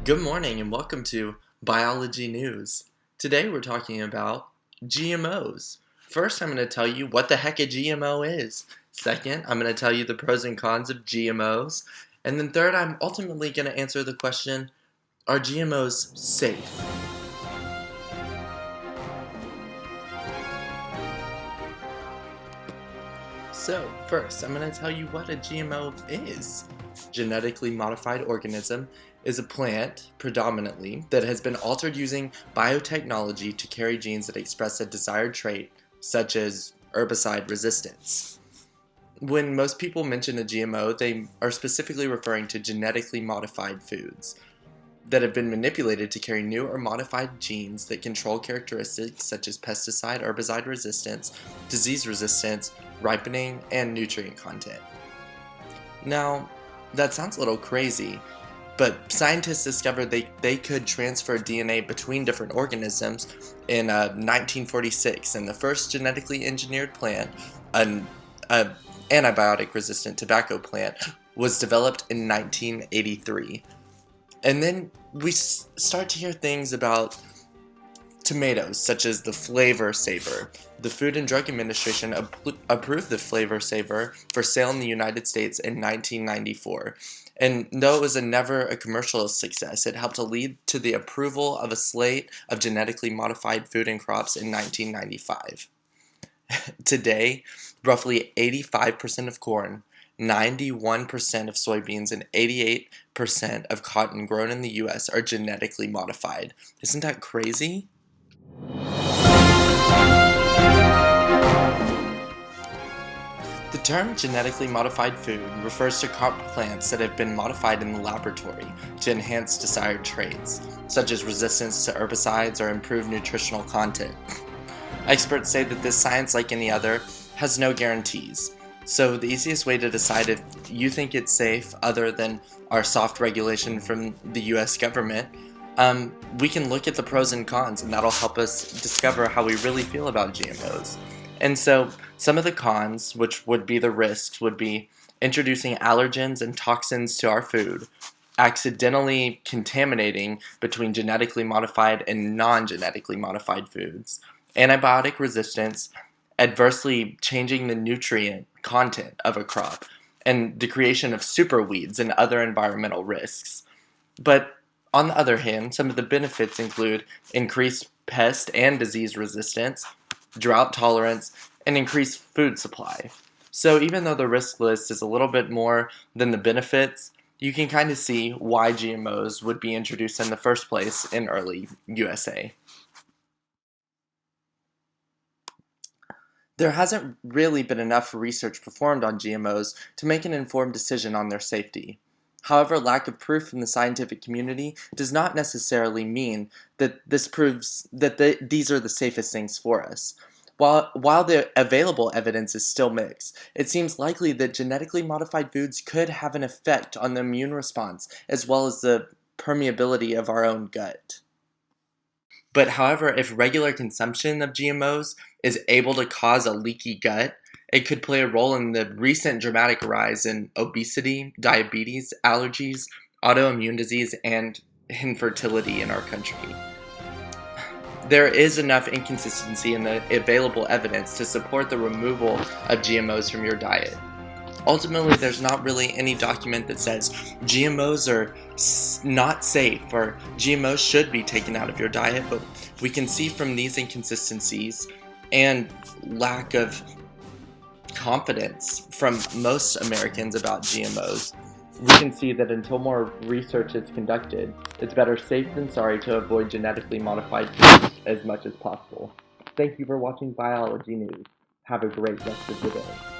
Good morning and welcome to Biology News. Today we're talking about GMOs. First, I'm going to tell you what the heck a GMO is. Second, I'm going to tell you the pros and cons of GMOs. And then third, I'm ultimately going to answer the question, are GMOs safe? So, first, I'm going to tell you what a GMO is. Genetically modified organism is a plant, predominantly, that has been altered using biotechnology to carry genes that express a desired trait, such as herbicide resistance. When most people mention a GMO, they are specifically referring to genetically modified foods that have been manipulated to carry new or modified genes that control characteristics such as pesticide, herbicide resistance, disease resistance, ripening, and nutrient content. Now, that sounds a little crazy, but scientists discovered they could transfer DNA between different organisms in 1946, and the first genetically engineered plant, an antibiotic-resistant tobacco plant, was developed in 1983. And then we start to hear things about tomatoes, such as the Flavor Saver. The Food and Drug Administration approved the Flavor Saver for sale in the United States in 1994. And though it was never a commercial success, it helped to lead to the approval of a slate of genetically modified food and crops in 1995. Today, roughly 85% of corn, 91% of soybeans, and 88% of cotton grown in the US are genetically modified. Isn't that crazy? The term genetically modified food refers to crop plants that have been modified in the laboratory to enhance desired traits, such as resistance to herbicides or improved nutritional content. Experts say that this science, like any other, has no guarantees. So the easiest way to decide if you think it's safe, other than our soft regulation from the US government, we can look at the pros and cons, and that'll help us discover how we really feel about GMOs. And so some of the cons, which would be the risks, would be introducing allergens and toxins to our food, accidentally contaminating between genetically modified and non-genetically modified foods, antibiotic resistance, adversely changing the nutrient content of a crop, and the creation of superweeds and other environmental risks. But on the other hand, some of the benefits include increased pest and disease resistance, drought tolerance, and increased food supply. So even though the risk list is a little bit more than the benefits, you can kind of see why GMOs would be introduced in the first place in early USA. There hasn't really been enough research performed on GMOs to make an informed decision on their safety. However, lack of proof from the scientific community does not necessarily mean that this proves that these are the safest things for us. While the available evidence is still mixed, it seems likely that genetically modified foods could have an effect on the immune response as well as the permeability of our own gut. But however, if regular consumption of GMOs is able to cause a leaky gut, it could play a role in the recent dramatic rise in obesity, diabetes, allergies, autoimmune disease, and infertility in our country. There is enough inconsistency in the available evidence to support the removal of GMOs from your diet. Ultimately, there's not really any document that says GMOs are not safe or GMOs should be taken out of your diet, but we can see from these inconsistencies and lack of confidence from most Americans about GMOs, we can see that until more research is conducted, it's better safe than sorry to avoid genetically modified foods as much as possible. Thank you for watching Biology News. Have a great rest of the day.